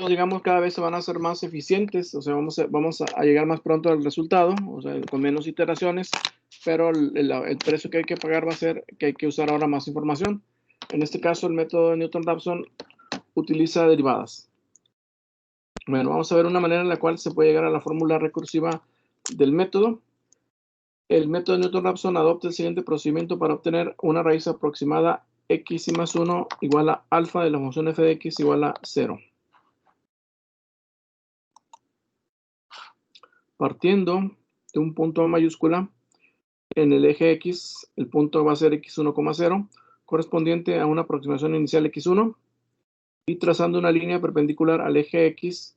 digamos, cada vez se van a hacer más eficientes, o sea, vamos a llegar más pronto al resultado, o sea, con menos iteraciones, pero el precio que hay que pagar va a ser que hay que usar ahora más información. En este caso, el método de Newton-Raphson utiliza derivadas. Bueno, vamos a ver una manera en la cual se puede llegar a la fórmula recursiva del método. El método de Newton-Raphson adopta el siguiente procedimiento para obtener una raíz aproximada x y más 1 igual a alfa de la función f de x igual a 0. Partiendo de un punto A mayúscula en el eje X, el punto va a ser x1,0, correspondiente a una aproximación inicial x1, y trazando una línea perpendicular al eje X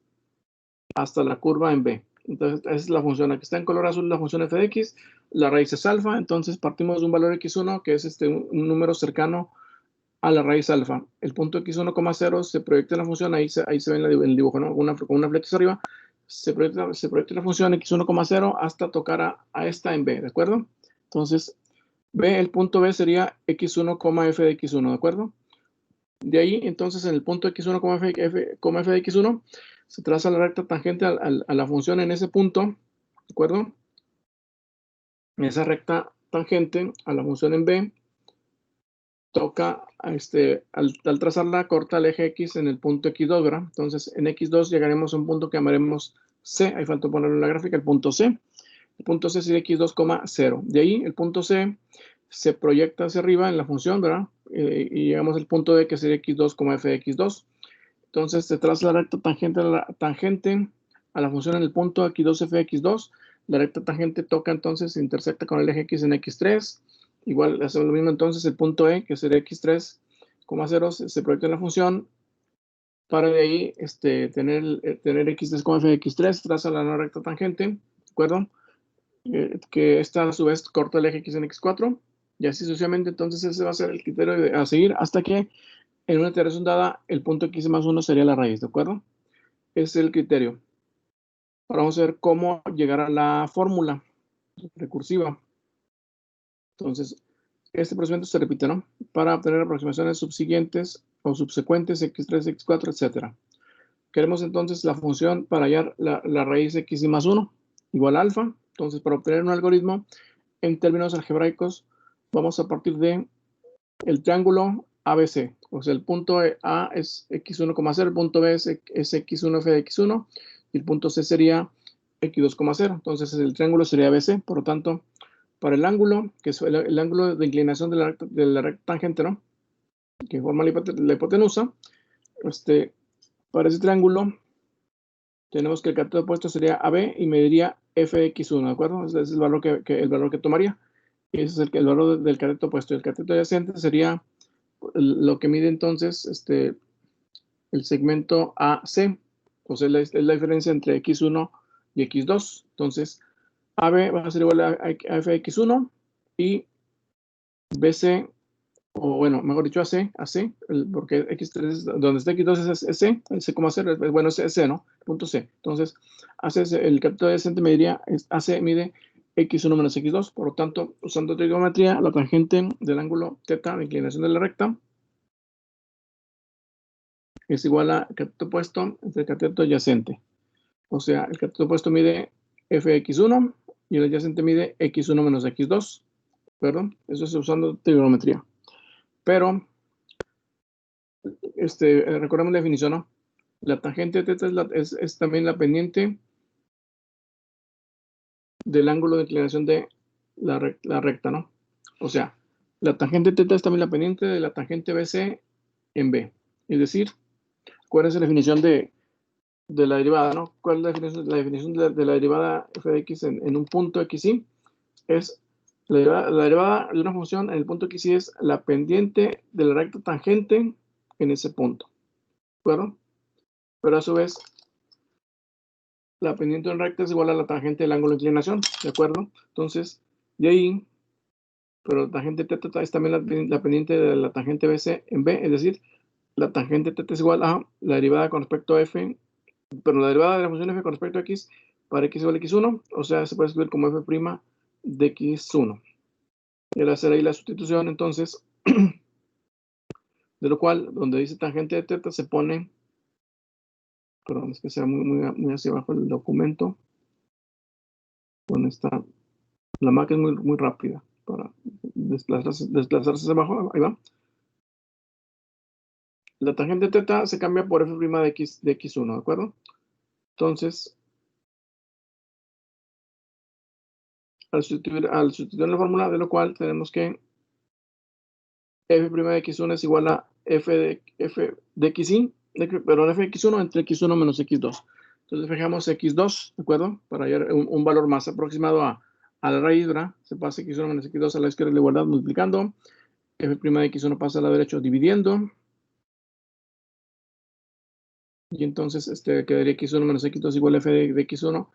hasta la curva en B. Entonces, esa es la función. Aquí está en color azul la función f de x, la raíz es alfa, entonces partimos de un valor x1 que es un número cercano a la raíz alfa. El punto x1,0 se proyecta en la función, ahí se ve en el dibujo, ¿no? Con una flecha la proyecta la función x1,0 hasta tocar a esta en B, ¿de acuerdo? Entonces, B, el punto B sería x1, f de x1, ¿de acuerdo? De ahí, entonces, en el punto x1, f de x1, se traza la recta tangente a la función en ese punto, ¿de acuerdo? Esa recta tangente a la función en B toca, al trazarla, corta el eje X en el punto X2, ¿verdad? Entonces, en X2 llegaremos a un punto que llamaremos C, ahí falta ponerlo en la gráfica, el punto C. El punto C sería x2,0. De ahí, el punto C se proyecta hacia arriba en la función, ¿verdad? Y llegamos al punto D, que sería x2, f de x2. Entonces, se traza la recta tangente a la función en el punto x2, f de x2. La recta tangente toca, entonces, se intersecta con el eje X en x3. Igual hacemos lo mismo, entonces, el punto E, que sería x3,0, se proyecta en la función para de ahí tener x3, f de x3, traza la nueva recta tangente, ¿de acuerdo? Que esta a su vez corta el eje X en X4, y así sucesivamente. Entonces ese va a ser el criterio a seguir hasta que en una iteración dada el punto X más 1 sería la raíz, ¿de acuerdo? Ese es el criterio. Ahora vamos a ver cómo llegar a la fórmula recursiva. Entonces, este procedimiento se repite, ¿no? Para obtener aproximaciones subsiguientes o subsecuentes, x3, x4, etc. Queremos entonces la función para hallar la raíz x y más 1 igual a alfa. Entonces, para obtener un algoritmo en términos algebraicos, vamos a partir de el triángulo ABC. O sea, el punto A es x1,0, el punto B es x1, f de x1, y el punto C sería x2,0. Entonces, el triángulo sería ABC. Por lo tanto, para el ángulo, que es el ángulo de inclinación de la recta tangente, ¿no? Que forma la hipotenusa, para ese triángulo, tenemos que el cateto opuesto sería AB y mediría f de x1, ¿de acuerdo? Ese es el valor el valor que tomaría. Y ese es el valor del cateto opuesto. El cateto adyacente sería lo que mide entonces el segmento AC. O sea, es la diferencia entre X1 y X2. Entonces, AB va a ser igual a f de X1 y BC, o bueno, mejor dicho, AC, porque X3 es donde está X2 es C, C,0, bueno, es C, ¿no? Punto C. Entonces, el cateto adyacente mediría, AC mide x1 menos x2, por lo tanto, usando trigonometría, la tangente del ángulo θ, la inclinación de la recta, es igual a cateto opuesto entre el cateto adyacente. O sea, el cateto opuesto mide fx1 y el adyacente mide x1 menos x2, ¿perdón? Eso es usando trigonometría. Pero, recordemos la definición, ¿no? La tangente θ es también la pendiente del ángulo de inclinación de la recta, ¿no? O sea, la tangente θ es también la pendiente de la tangente BC en B. Es decir, ¿cuál es la definición de la derivada, ¿no? ¿Cuál es la definición de la derivada f de x en un punto xy? Es la derivada de una función en el punto xy es la pendiente de la recta tangente en ese punto, ¿de acuerdo? Pero a su vez, la pendiente de una recta es igual a la tangente del ángulo de inclinación, ¿de acuerdo? Entonces, de ahí, pero la tangente θ es también la pendiente de la tangente BC en B, es decir, la tangente θ es igual a la derivada con respecto a f, pero la derivada de la función f con respecto a x para x igual a x1, o sea, se puede escribir como f' de x1. Y al hacer ahí la sustitución, entonces, de lo cual, donde dice tangente de θ, se pone Perdón, es que sea muy hacia abajo el documento. Con esta, la Mac es muy rápida para desplazarse hacia abajo. Ahí va. La tangente teta se cambia por f' de x1, ¿de acuerdo? Entonces, al sustituir la fórmula, de lo cual tenemos que f' de x1 es igual a f de xy, perdón, f de x1 entre x1 menos x2. Entonces fijamos x2, ¿de acuerdo? Para hallar un valor más aproximado a la raíz, ¿verdad? Se pasa x1 menos x2 a la izquierda de la igualdad multiplicando. F' de x1 pasa a la derecha dividiendo. Y entonces quedaría x1 menos x2 igual a f de x1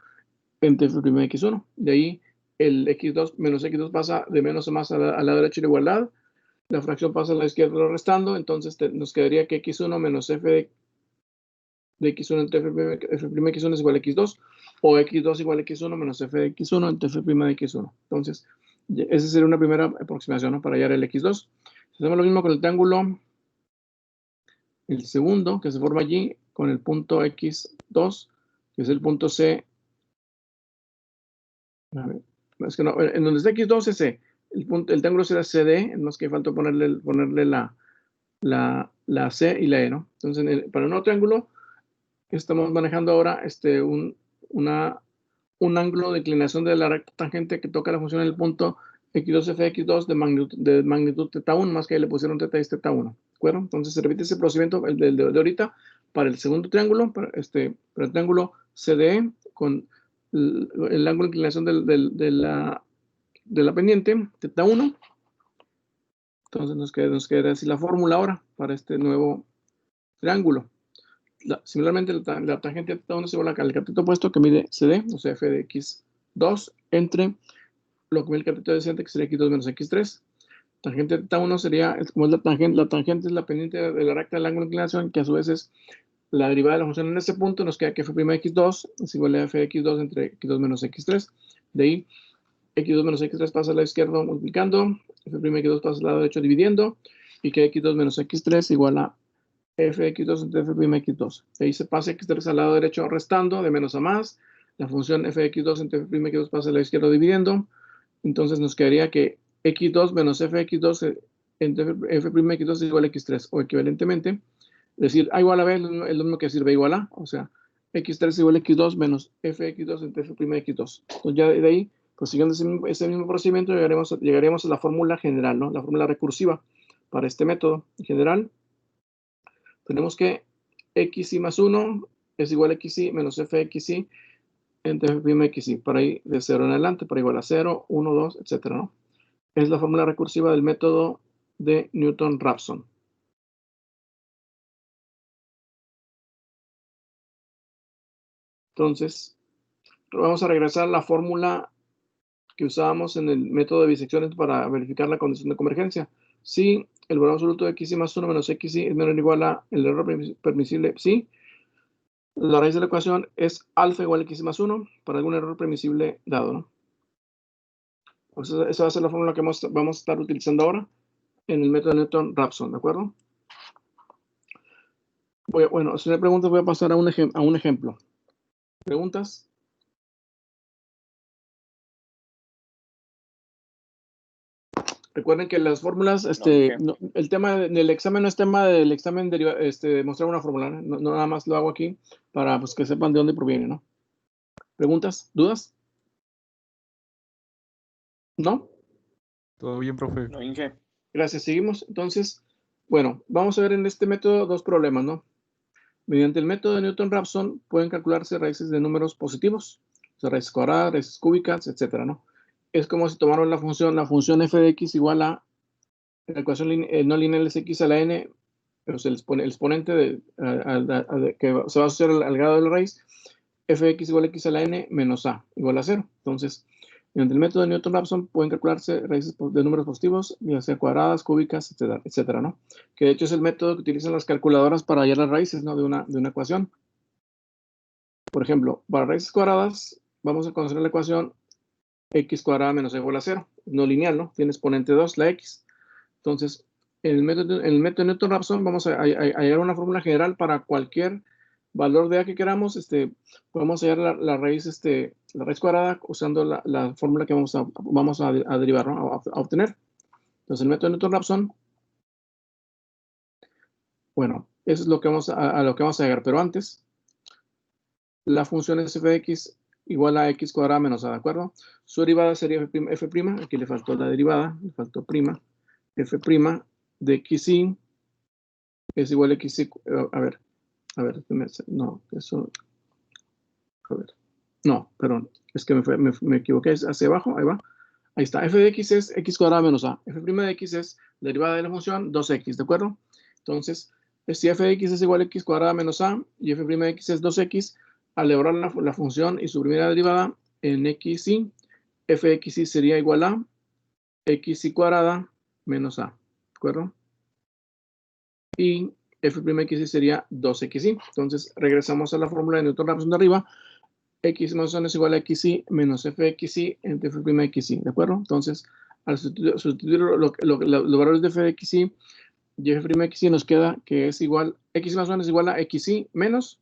entre f' de x1. De ahí el x2 menos x2 pasa de menos a más a la derecha de la igualdad. La fracción pasa a la izquierda restando. Entonces nos quedaría que x1 menos f de x1 entre f' de x1 es igual a x2. O x2 igual a x1 menos f de x1 entre f' de x1. Entonces, esa sería una primera aproximación, ¿no? Para hallar el x2. Hacemos lo mismo con el triángulo. El segundo, que se forma allí con el punto x2, que es el punto C. A ver, es que no, en donde está x2 es C. El triángulo será CD, es más que falta ponerle la C y la E, ¿no? Entonces, para un nuevo triángulo, estamos manejando ahora un ángulo de inclinación de la recta tangente que toca la función en el punto x2f de x2 de magnitud θ1, más que le pusieron θ y es θ1, ¿de acuerdo? Entonces se repite ese procedimiento, el de ahorita, para el segundo triángulo, para el triángulo CDE, con el ángulo de inclinación de la pendiente, θ1. Entonces nos queda así la fórmula ahora para este nuevo triángulo. Similarmente, la tangente θ1 es igual al cateto opuesto que mide CD, o sea, f de x2 entre lo que mide el cateto adyacente, que sería x2 menos x3. Tangente θ1 sería, como es la tangente es la pendiente de la recta del ángulo de inclinación, que a su vez es la derivada de la función en ese punto. Nos queda que f' de x2 es igual a f de x2 entre x2 menos x3. De ahí, x2 menos x3 pasa a la izquierda multiplicando, f' de x2 pasa al lado derecho dividiendo, y que x2 menos x3 igual a f de x2 entre f' de x2. De ahí se pasa x3 al lado derecho restando, de menos a más. La función f de x2 entre f' de x2 pasa a la izquierda dividiendo. Entonces nos quedaría que x2 menos f de x2 entre f' de x2 es igual a x3, o equivalentemente, decir a igual a b es lo mismo que decir b igual a, o sea, x3 igual a x2 menos f de x2 entre f' de x2. Entonces ya de ahí, pues siguiendo ese mismo procedimiento, llegaríamos a la fórmula general, ¿no? La fórmula recursiva para este método en general. Tenemos que xy más 1 es igual a xy menos f de xy entre f' de xy, para ir de 0 en adelante, para igual a 0, 1, 2, etcétera, ¿no? Es la fórmula recursiva del método de Newton-Raphson. Entonces, vamos a regresar a la fórmula que usábamos en el método de bisecciones para verificar la condición de convergencia. Si el valor absoluto de xy más 1 menos xy es menor o igual a el error permisible psi, la raíz de la ecuación es alfa igual a xy más 1 para algún error permisible dado, ¿no? Pues esa va a ser la fórmula que vamos a estar utilizando ahora en el método de Newton-Raphson, ¿de acuerdo? Bueno, si no hay preguntas, voy a pasar a un ejemplo. ¿Preguntas? Recuerden que las fórmulas, el tema del examen no es tema del examen de mostrar una fórmula, ¿no? No nada más lo hago aquí para pues, que sepan de dónde proviene, ¿no? ¿Preguntas? ¿Dudas? ¿No? Todo bien, profe. No, Inge. Gracias, seguimos. Entonces, bueno, vamos a ver en este método dos problemas, ¿no? Mediante el método de Newton-Raphson pueden calcularse raíces de números positivos, o sea, raíces cuadradas, raíces cúbicas, etcétera, ¿no? Es como si tomaron la función f de x igual a la ecuación no lineal es x a la n, pero el exponente que se va a asociar al grado de la raíz, f de x igual a x a la n menos a igual a 0. Entonces, mediante el método de Newton-Raphson pueden calcularse raíces de números positivos, ya sea cuadradas, cúbicas, etcétera, ¿no? Que de hecho es el método que utilizan las calculadoras para hallar las raíces, ¿no? de una ecuación. Por ejemplo, para raíces cuadradas, vamos a conocer la ecuación x cuadrada menos y igual a 0. No lineal, ¿no? Tiene exponente 2, la x. Entonces, en el método de Newton-Raphson vamos a hallar una fórmula general para cualquier valor de a que queramos, podemos hallar la raíz, la raíz cuadrada usando la fórmula que vamos a derivar, ¿no? A obtener. Entonces, el método de Newton-Raphson, bueno, eso es lo que a lo que vamos a llegar, pero antes, la función es f de x igual a x cuadrada menos a, ¿de acuerdo? Su derivada sería f', aquí le faltó la derivada, le faltó prima, f' de xy es igual a xy, a ver, no, eso, a ver, no, perdón, es que me equivoqué, es hacia abajo, ahí va, ahí está, f de x es x cuadrada menos a, f' de x es la derivada de la función 2x, ¿de acuerdo? Entonces, si f de x es igual a x cuadrada menos a y f' de x es 2x, al elaborar la función y su primera derivada en xy, f de xy sería igual a xy cuadrada menos a, ¿de acuerdo? Y f'(xy) sería 2xy. Entonces, regresamos a la fórmula de Newton-Raphson de arriba. X más 1 es igual a xy menos fxy entre f'(xy), ¿de acuerdo? Entonces, al sustituir los valores de fxy y f'(xy) nos queda que es igual, x más 1 es igual a xy menos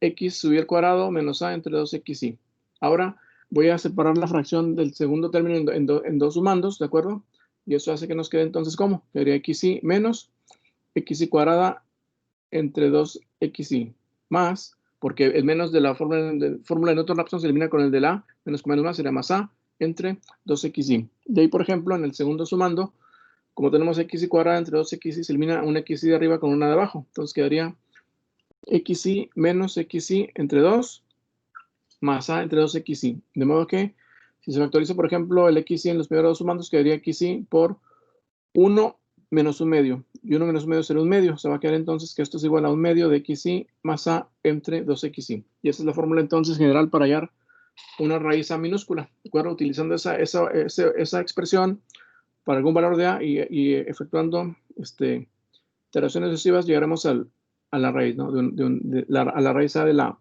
x subir al cuadrado menos a entre 2xy. Ahora voy a separar la fracción del segundo término en dos sumandos, ¿de acuerdo? Y eso hace que nos quede entonces, ¿cómo? Quedaría xy menos xy cuadrada entre 2xy más, porque el menos de la fórmula de Newton-Raphson se elimina con el de la menos con menos más, sería más a entre 2xy. De ahí, por ejemplo, en el segundo sumando, como tenemos xy cuadrada entre 2xy, se elimina una xy de arriba con una de abajo. Entonces quedaría xy menos xy entre 2 más a entre 2xy. De modo que, si se factoriza, por ejemplo, el xy en los primeros dos sumandos, quedaría xy por 1 menos un medio. Y 1 menos un medio será un medio. Se va a quedar entonces que esto es igual a un medio de xy más a entre 2xy. Y esa es la fórmula entonces general para hallar una raíz a minúscula. ¿De acuerdo? Utilizando esa expresión para algún valor de a y efectuando iteraciones sucesivas llegaremos a la raíz, ¿no? A la raíz a de la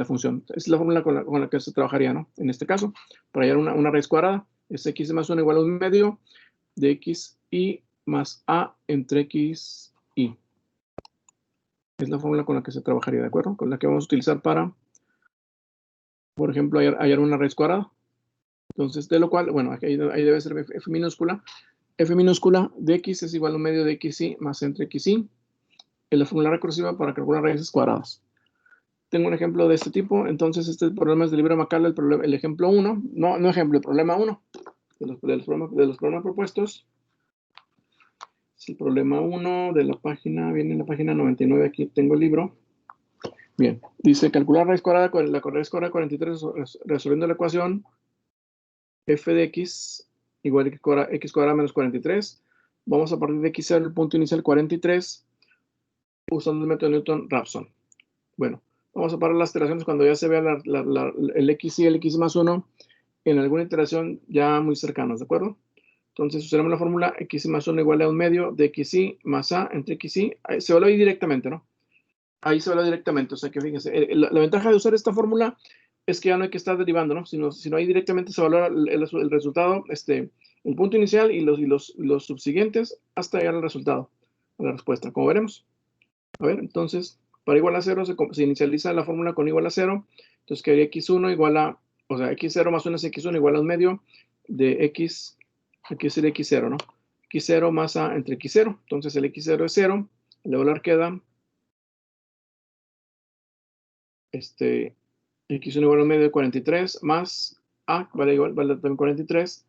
función. Esa es la fórmula con la que se trabajaría, ¿no? En este caso, para hallar una raíz cuadrada. Es x más 1 igual a un medio de xy más a entre x y. Es la fórmula con la que se trabajaría, ¿de acuerdo? Con la que vamos a utilizar para, por ejemplo, hallar una raíz cuadrada. Entonces, de lo cual, bueno, ahí debe ser f minúscula. F minúscula de x es igual a un medio de xy más entre xy. Es la fórmula recursiva para calcular raíces cuadradas. Tengo un ejemplo de este tipo. Entonces, este problema es de Libra Macala, el ejemplo 1. No ejemplo, el problema 1 de los problemas propuestos. Es el problema 1 de la página, viene en la página 99, aquí tengo el libro. Bien, dice calcular raíz cuadrada con la raíz cuadrada 43 resolviendo la ecuación f de x igual a x cuadrada menos 43. Vamos a partir de x0, el punto inicial 43, usando el método Newton-Raphson. Bueno, vamos a parar las iteraciones cuando ya se vea el x y el x más 1 en alguna iteración ya muy cercanas, ¿de acuerdo? Entonces usaremos la fórmula x más 1 igual a un medio de xy más a entre xy. Se va a ir directamente, ¿no? Ahí se va directamente. O sea que fíjense, la ventaja de usar esta fórmula es que ya no hay que estar derivando, ¿no? Sino ahí directamente se valora el resultado, el punto inicial y los subsiguientes hasta llegar al resultado, a la respuesta, como veremos. A ver, entonces, para igual a 0 se inicializa la fórmula con igual a 0. Entonces quedaría x1 igual a, o sea, x0 más 1 es x1 igual a un medio de x, aquí sería x0, ¿no? x0 más a entre x0. Entonces el x0 es 0, el valor queda x1 igual a un medio de 43 más a, vale también 43,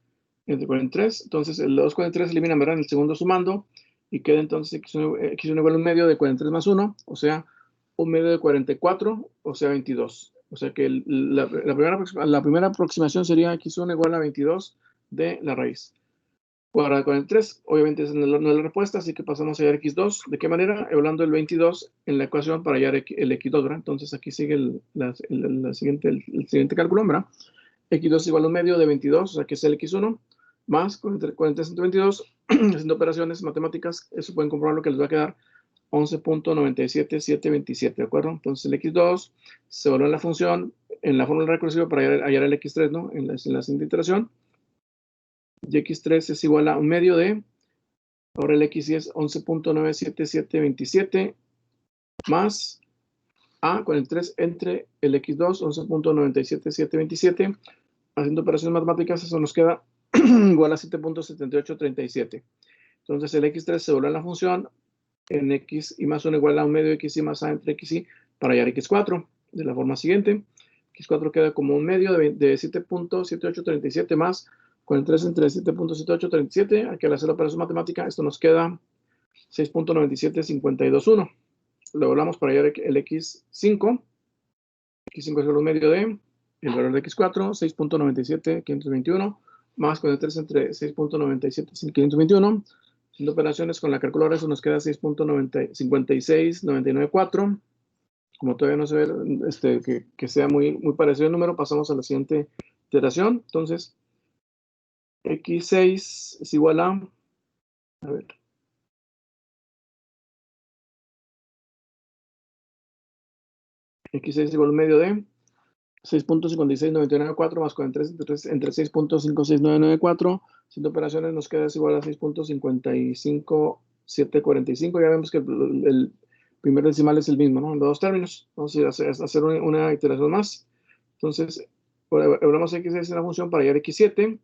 entre 43. Entonces, los 43 se eliminan, ¿verdad? En el segundo sumando, y queda entonces x1 igual a un medio de 43 más 1, o sea, un medio de 44, o sea, 22. O sea que la primera aproximación sería x1 igual a 22 de la raíz cuadrada de 43. Obviamente esa no es la respuesta, así que pasamos a hallar x2. ¿De qué manera? Evaluando el 22 en la ecuación para hallar el x2, ¿verdad? Entonces aquí sigue el siguiente cálculo, ¿verdad? x2 igual a un medio de 22, o sea que es el x1, más 43 entre 22, haciendo operaciones matemáticas, eso pueden comprobar lo que les va a quedar 11.97727, ¿de acuerdo? Entonces el x2 se evalúa en la función, en la fórmula recursiva para hallar el x3, ¿no? En la siguiente iteración. Y x3 es igual a un medio de, ahora el x es 11.97727 más A con el 3 entre el X2, 11.97727. Haciendo operaciones matemáticas, eso nos queda igual a 7.7837. Entonces el X3 se vuelve en la función en X y más 1 igual a un medio X y más A entre X y para hallar X4. De la forma siguiente, X4 queda como un medio de 7.7837 más con el 3 entre 7.7837. Aquí al hacer la operación matemática, esto nos queda 6.97521. Lo volvamos para hallar el X5. X5 es el medio de el valor de X4, 6.97521, más con el 3 entre 6.97521. Haciendo operaciones con la calculadora, eso nos queda 6.56994. Como todavía no se ve que sea muy parecido el número, pasamos a la siguiente iteración. Entonces, X6 es igual a ver, X6 es igual a un medio de 6.56994 más 43 entre 6.56994. Haciendo operaciones nos queda igual a 6.55745. Ya vemos que el primer decimal es el mismo, ¿no? En los dos términos. Vamos a hacer una iteración más. Entonces, evaluamos X6 en la función para hallar X7.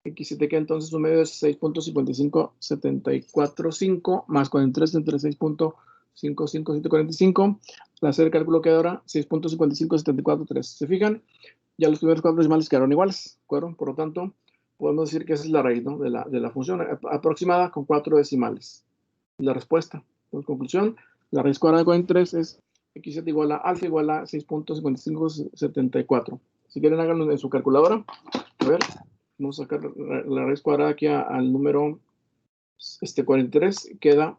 X7 queda entonces un medio de 6.55745 más 43 entre 6.55745. Al hacer el cálculo queda ahora 6.55743. ¿Se fijan? Ya los primeros cuatro decimales quedaron iguales, ¿de acuerdo? Por lo tanto, podemos decir que esa es la raíz, ¿no? de la función aproximada con 4 decimales. La respuesta. En conclusión, la raíz cuadrada de 43 es X7 igual a alfa igual a 6.5574. Si quieren, háganlo en su calculadora. A ver, vamos a sacar la raíz cuadrada aquí al número 43. Queda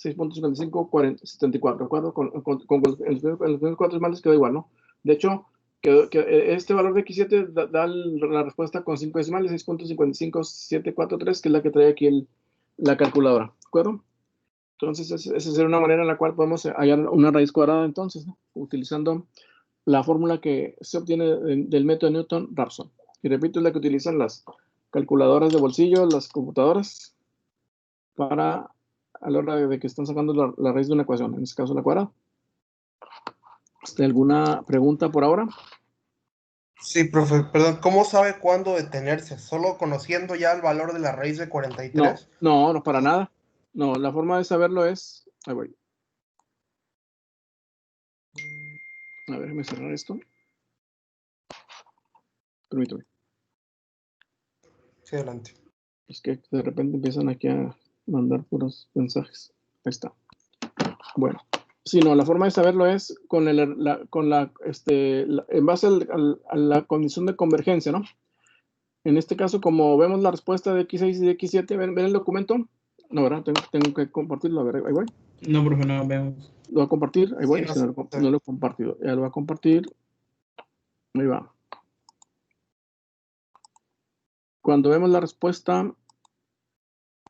6.5574, ¿de acuerdo? Con los primeros cuatro decimales queda igual, ¿no? De hecho, este valor de X7 da la respuesta con 5 decimales, 6.55743, que es la que trae aquí la calculadora, ¿de acuerdo? Entonces, esa sería una manera en la cual podemos hallar una raíz cuadrada, entonces, ¿no? Utilizando la fórmula que se obtiene del método de Newton-Raphson. Y repito, es la que utilizan las calculadoras de bolsillo, las computadoras, para a la hora de que están sacando la raíz de una ecuación, en este caso la cuadrada. ¿Alguna pregunta por ahora? Sí, profe, perdón, ¿cómo sabe cuándo detenerse? ¿Solo conociendo ya el valor de la raíz de 43? No, para nada. No, la forma de saberlo es... Ahí voy. A ver, déjame cerrar esto. Permítame. Sí, adelante. Es que de repente empiezan aquí a mandar puros mensajes. Ahí está. Bueno. Sí, no, la forma de saberlo es en base a la condición de convergencia, ¿no? En este caso, como vemos la respuesta de X6 y de X7, ¿ven el documento? No, ¿verdad? Tengo que compartirlo. A ver, ahí voy. No, profe, no vemos. Lo voy a compartir. Ahí voy. Sí, Es que no lo he compartido. Ya lo voy a compartir. Ahí va. Cuando vemos la respuesta,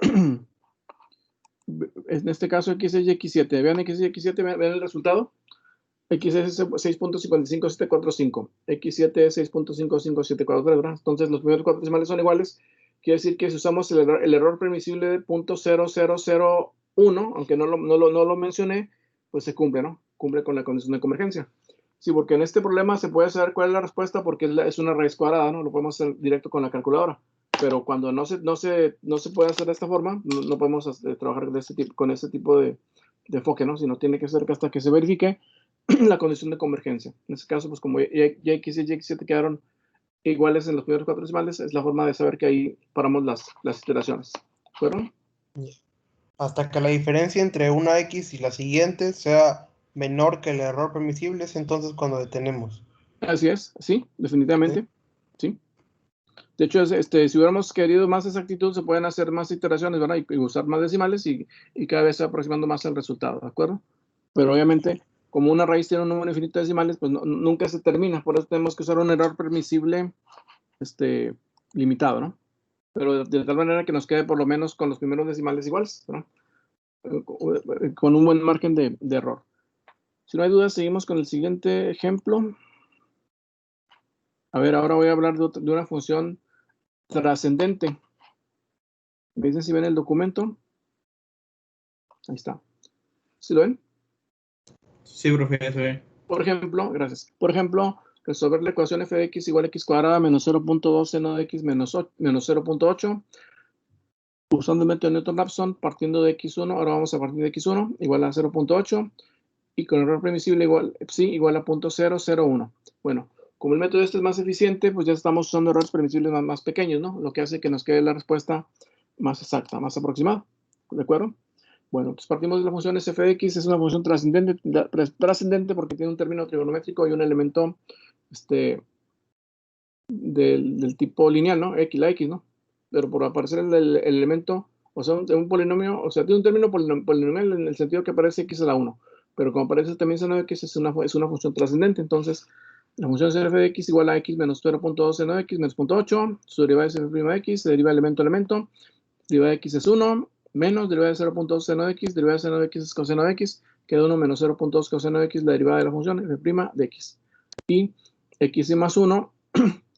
en este caso X6 y X7, vean X6 y X7, vean el resultado. X6 es 6.55745, X7 es 6.55743, ¿verdad? Entonces los primeros cuatro decimales son iguales. Quiere decir que si usamos el error permisible de 0.0001, aunque no lo mencioné, pues se cumple, ¿no? Cumple con la condición de convergencia. Sí, porque en este problema se puede saber cuál es la respuesta porque es una raíz cuadrada, ¿no? Lo podemos hacer directo con la calculadora. Pero cuando no se puede hacer de esta forma, no podemos trabajar con ese tipo de enfoque, ¿no? Sino tiene que ser hasta que se verifique la condición de convergencia. En este caso, pues como X y X7 quedaron iguales en los primeros cuatro decimales, es la forma de saber que ahí paramos las iteraciones. ¿Fueron? Hasta que la diferencia entre una X y la siguiente sea menor que el error permisible, es entonces cuando detenemos. Así es, sí, definitivamente. ¿Sí? Sí. De hecho, si hubiéramos querido más exactitud, se pueden hacer más iteraciones, ¿verdad? Y usar más decimales y cada vez se va aproximando más al resultado, ¿de acuerdo? Pero obviamente, como una raíz tiene un número infinito de decimales, pues nunca se termina. Por eso tenemos que usar un error permisible limitado, ¿no? Pero de tal manera que nos quede por lo menos con los primeros decimales iguales, ¿no? Con un buen margen de error. Si no hay dudas, seguimos con el siguiente ejemplo. A ver, ahora voy a hablar de una función trascendente. ¿Me dicen si ven el documento? Ahí está. ¿Sí lo ven? Sí, profe, ya se ve. Por ejemplo, gracias. Por ejemplo, resolver la ecuación f de x igual a x cuadrada menos 0.2 seno de x menos 0.8. Usando el método de Newton-Raphson, partiendo de x1, ahora vamos a partir de x1, igual a 0.8. Y con error permisible igual, psi igual a 0.001. Bueno, como el método este es más eficiente, pues ya estamos usando errores permisibles más pequeños, ¿no? Lo que hace que nos quede la respuesta más exacta, más aproximada. ¿De acuerdo? Bueno, pues partimos de la función f de x, es una función trascendente porque tiene un término trigonométrico y un elemento del tipo lineal, ¿no? La x, ¿no? Pero por aparecer el elemento, o sea, un polinomio, o sea, tiene un término polinomial en el sentido que aparece x a la 1, pero como aparece también seno de x, es una función trascendente. Entonces, la función f de x igual a x menos 0.2 seno de x menos 0.8, su derivada es f' de x, se deriva elemento a elemento, derivada de x es 1, menos derivada de 0.2 seno de x, derivada de seno de x es coseno de x, queda 1 menos 0.2 coseno de x, la derivada de la función f' de x. Y x más 1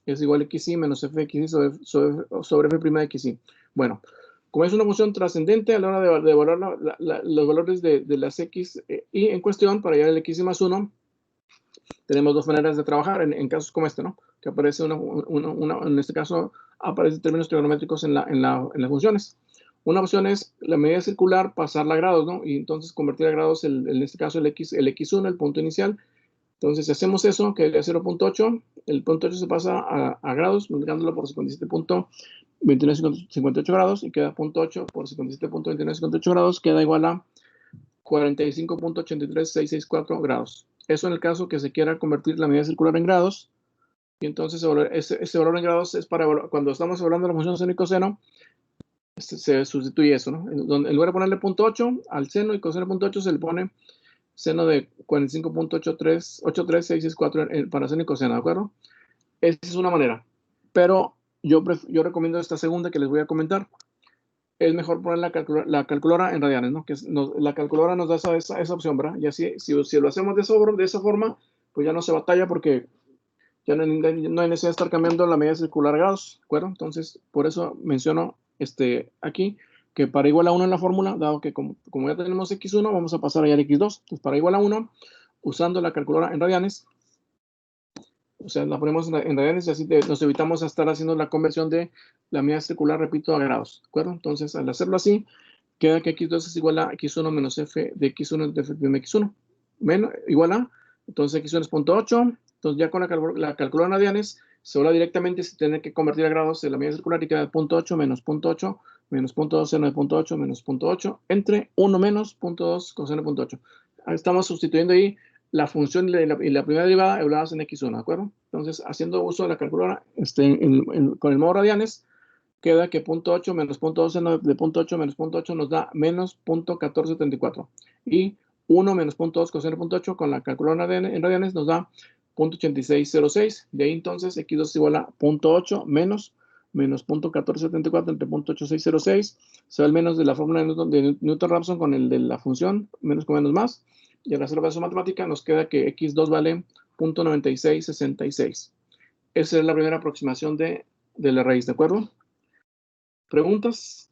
es igual a xy menos fxy sobre f' de xy. Bueno, como es una función trascendente, a la hora de evaluar los valores de las x y en cuestión, para hallar el xy más 1, tenemos dos maneras de trabajar en casos como este, ¿no? Que aparece en este caso, aparecen términos trigonométricos en las funciones. Una opción es la medida circular, pasarla a grados, ¿no? Y entonces convertir a grados, en este caso, el x1, el punto inicial. Entonces, si hacemos eso, que es 0.8, el punto 8 se pasa a grados, multiplicándolo por 57.2958 grados, y queda 0.8 por 57.2958 grados, queda igual a 45.83664 grados. Eso en el caso que se quiera convertir la medida circular en grados, y entonces ese valor en grados es para cuando estamos hablando de la función seno y coseno, se sustituye eso, ¿no? En lugar de ponerle 0.8 al seno y coseno 0.8 se le pone seno de 45.83664 para seno y coseno, ¿de acuerdo? Esa es una manera, pero yo recomiendo esta segunda que les voy a comentar. Es mejor poner la calculadora en radianes, ¿no? La calculadora nos da esa opción, ¿verdad? Y así, si lo hacemos de esa forma, pues ya no se batalla porque ya no hay necesidad de estar cambiando la medida circular a grados, ¿de acuerdo? Entonces, por eso menciono aquí que para igual a 1 en la fórmula, dado que como ya tenemos x1, vamos a pasar allá al x2. Entonces, para igual a 1, usando la calculadora en radianes, o sea, la ponemos en radianes y así nos evitamos estar haciendo la conversión de la medida circular, repito, a grados, ¿de acuerdo? Entonces, al hacerlo así, queda que x2 es igual a x1 menos f de x1 de f de x1, menos, igual a, entonces x1 es 0.8, entonces ya con la calculadora en radianes, se habla directamente sin tener que convertir a grados de la medida circular y queda 0.8 menos 0.8 menos 0.2 seno de 0.8 menos 0.8 entre 1 menos 0.2 coseno de 0.8. Estamos sustituyendo ahí la función y la primera derivada habladas en x1, ¿de acuerdo? Entonces, haciendo uso de la calculadora con el modo radianes, queda que 0.8 menos 0.2 seno de 0.8 menos 0.8 nos da menos 0.1474. Y 1 menos 0.2 coseno de 0.8 con la calculadora en radianes nos da 0.8606. De ahí entonces x2 es igual a 0.8 menos 0.1474 entre 0.8606. Se va el menos de la fórmula de Newton-Raphson con el de la función, menos con menos más. Y al hacer la base matemática nos queda que x2 vale 0.9666. Esa es la primera aproximación de la raíz, ¿de acuerdo? ¿Preguntas?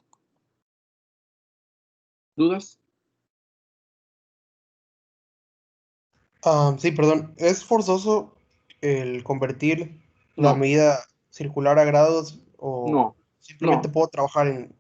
¿Dudas? Sí, perdón. ¿Es forzoso el convertir la No, medida circular a grados o no, simplemente no. puedo trabajar en...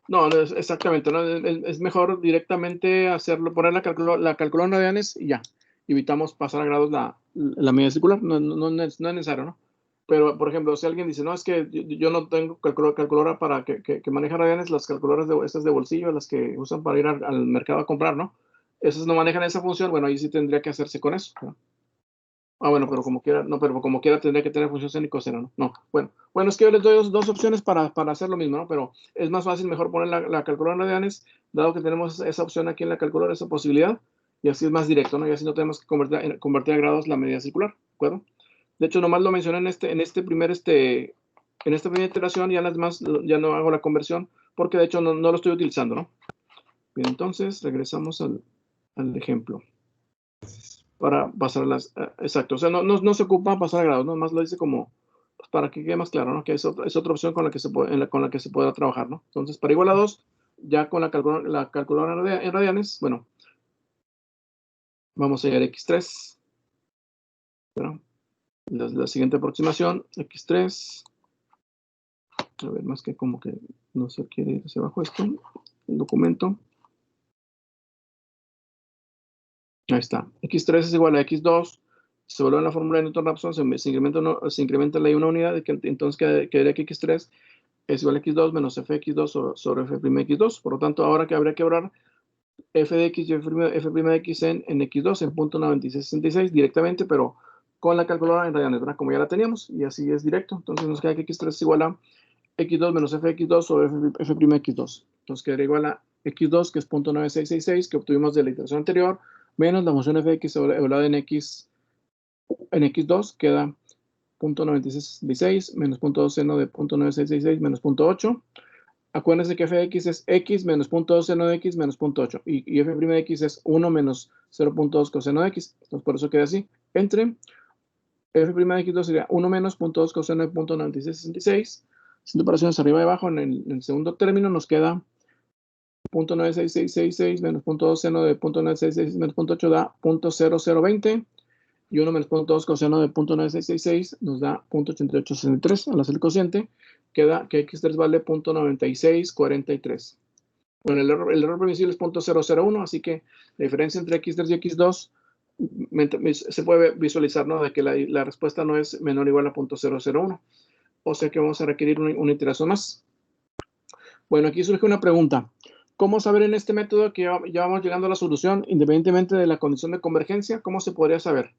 No, exactamente, ¿no? Es mejor directamente hacerlo, poner la calculadora en radianes y ya. Evitamos pasar a grados la medida circular, no es necesario, ¿no? Pero, por ejemplo, si alguien dice, no, es que yo no tengo calculadora para que maneje radianes, las calculadoras estas de bolsillo, las que usan para ir al mercado a comprar, ¿no? Esas no manejan esa función, bueno, ahí sí tendría que hacerse con eso, ¿no? Ah, bueno, pero como quiera, no, pero como quiera tendría que tener función seno y coseno, ¿no? No, bueno, es que yo les doy dos opciones para hacer lo mismo, ¿no? Pero es más fácil, mejor poner la calculadora en radianes, dado que tenemos esa opción aquí en la calculadora, esa posibilidad, y así es más directo, ¿no? Y así no tenemos que convertir a grados la medida circular, ¿de acuerdo? De hecho, nomás lo mencioné en esta primera iteración, ya en las demás ya no hago la conversión, porque de hecho no lo estoy utilizando, ¿no? Bien, entonces regresamos al ejemplo. Para pasar exacto, o sea, no se ocupa pasar a grados, ¿no? Más lo dice como, pues, para que quede más claro, ¿no? Que es otra opción con la que se puede, con la que se pueda trabajar, ¿no? Entonces, para igual a 2, ya con la calculadora en radianes, bueno, Vamos a hallar x3. Bueno, la siguiente aproximación, x3. A ver, más que como que no se quiere ir hacia abajo esto. El documento. Ahí está. X3 es igual a X2. Se vuelve en la fórmula de Newton-Raphson, se incrementa la una unidad, entonces quedaría que X3 es igual a X2 menos Fx2 sobre F'X2. Por lo tanto, ahora que habría que obrar f de x y f' de x en x2 en .9666 directamente, pero con la calculadora en radianes, ¿verdad? Como ya la teníamos, y así es directo. Entonces nos queda que x3 es igual a x2 menos fx2 sobre f'x2. Entonces quedaría igual a x2, que es .9666, que obtuvimos de la iteración anterior, menos la función fx evaluada en x2, queda .9666 menos .2 seno de .9666 menos .8. Acuérdense que f de x es x menos .2 seno de x menos .8 y f' de x es 1 menos 0.2 coseno de x. Entonces por eso queda así. Entre f' de x2 sería 1 menos .2 coseno de .9666. Haciendo operaciones arriba y abajo, en el segundo término nos queda .96666 menos .2 seno de .966 menos .8 da .0020. Y 1 menos .2 coseno de .9666 nos da .8863. Al hacer el cociente, queda que x3 vale .9643. Bueno, el error permisible es .001, así que la diferencia entre x3 y x2 se puede visualizar, ¿no? De que la respuesta no es menor o igual a .001. O sea que vamos a requerir una iteración más. Bueno, aquí surge una pregunta. ¿Cómo saber en este método que ya vamos llegando a la solución independientemente de la condición de convergencia? ¿Cómo se podría saber?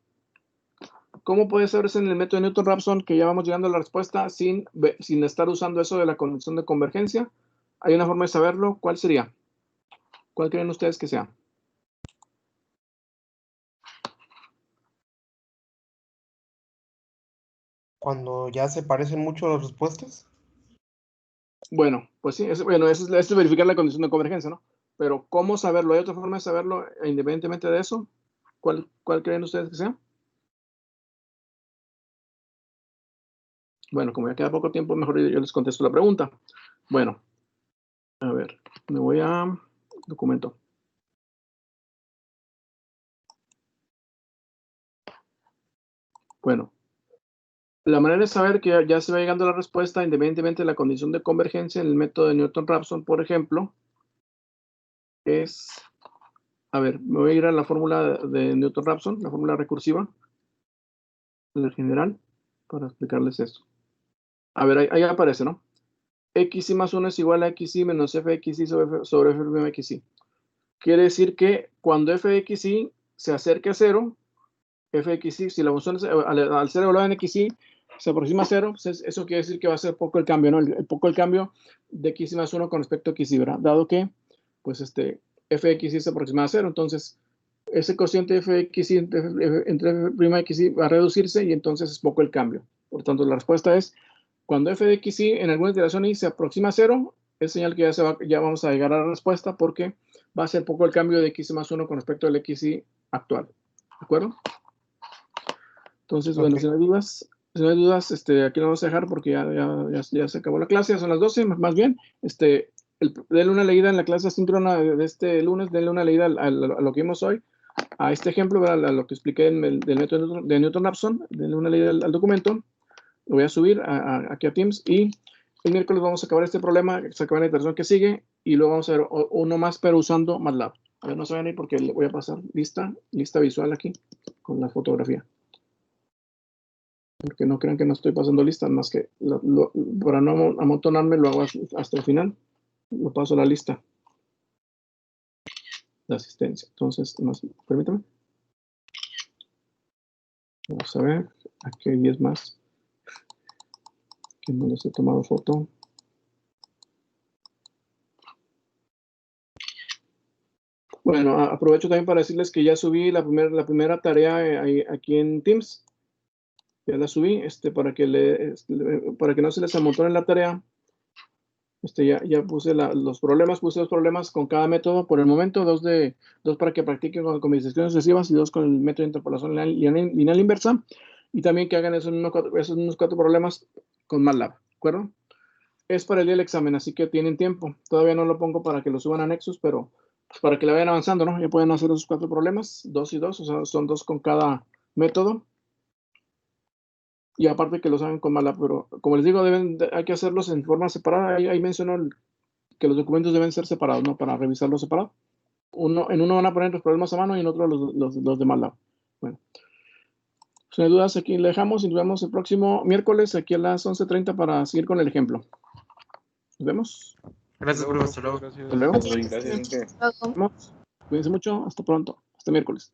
¿Cómo puede saberse en el método de Newton-Raphson que ya vamos llegando a la respuesta sin estar usando eso de la condición de convergencia? ¿Hay una forma de saberlo? ¿Cuál sería? ¿Cuál creen ustedes que sea? Cuando ya se parecen mucho las respuestas. Bueno, pues sí, eso es verificar la condición de convergencia, ¿no? Pero ¿cómo saberlo? ¿Hay otra forma de saberlo independientemente de eso? ¿Cuál creen ustedes que sea? Bueno, como ya queda poco tiempo, mejor yo les contesto la pregunta. Bueno, a ver, me voy a documento. Bueno, la manera de saber que ya se va llegando a la respuesta independientemente de la condición de convergencia en el método de Newton-Raphson, por ejemplo, es, a ver, me voy a ir a la fórmula de Newton-Raphson, la fórmula recursiva, la general, para explicarles esto. A ver, ahí aparece, ¿no? Xy más 1 es igual a Xy menos Fxy sobre F'Xy. Quiere decir que cuando Fxy se acerque a 0, Fxy, si la función al ser evaluada en Xy se aproxima a 0, pues eso quiere decir que va a ser poco el cambio, ¿no? Poco el cambio de Xy más 1 con respecto a Xy, ¿verdad? Dado que, pues, Fxy se aproxima a 0, entonces ese cociente Fxy entre F'Xy va a reducirse y entonces es poco el cambio. Por tanto, la respuesta es, cuando f de xy en alguna iteración y se aproxima a 0, es señal que ya vamos a llegar a la respuesta porque va a ser poco el cambio de xy más 1 con respecto al xy actual. ¿De acuerdo? Entonces, bueno, si no hay dudas, aquí lo vamos a dejar porque ya se acabó la clase, ya son las 12, más bien. Denle una leída en la clase asíncrona de este lunes, denle una leída a lo que vimos hoy, a este ejemplo, ¿verdad? A lo que expliqué del método de Newton-Raphson, denle una leída al documento. Lo voy a subir aquí a Teams y el miércoles vamos a acabar este problema, se acaba la iteración que sigue y luego vamos a ver uno más, pero usando MATLAB. A ver, no se vayan ahí porque le voy a pasar lista visual aquí con la fotografía. Porque no crean que no estoy pasando listas, más que para no amontonarme lo hago hasta el final. Lo paso a la lista de asistencia. Entonces, permítame. Vamos a ver, aquí hay 10 más que no les he tomado foto. Bueno, aprovecho también para decirles que ya subí la primera tarea aquí en Teams. Ya la subí, para que no se les amontone la tarea. Ya puse los problemas, con cada método por el momento, dos para que practiquen con combinaciones sucesivas y 2 con el método de interpolación lineal inversa, y también que hagan esos mismos 4 problemas con MATLAB, ¿de acuerdo? Es para el día del examen, así que tienen tiempo. Todavía no lo pongo para que lo suban a Nexus, pero pues, para que le vayan avanzando, ¿no? Ya pueden hacer esos 4 problemas, 2 y 2, o sea, son 2 con cada método. Y aparte que los hagan con MATLAB, pero como les digo, hay que hacerlos en forma separada. Ahí menciono que los documentos deben ser separados, ¿no? Para revisarlos separados. En uno van a poner los problemas a mano y en otro los de MATLAB. Bueno, si no hay dudas, aquí le dejamos y nos vemos el próximo miércoles aquí a las 11:30 para seguir con el ejemplo. Nos vemos. Gracias, profe. Hasta luego. Gracias. Hasta luego. Gracias, Enrique. Nos vemos. Cuídense mucho. Hasta pronto. Hasta miércoles.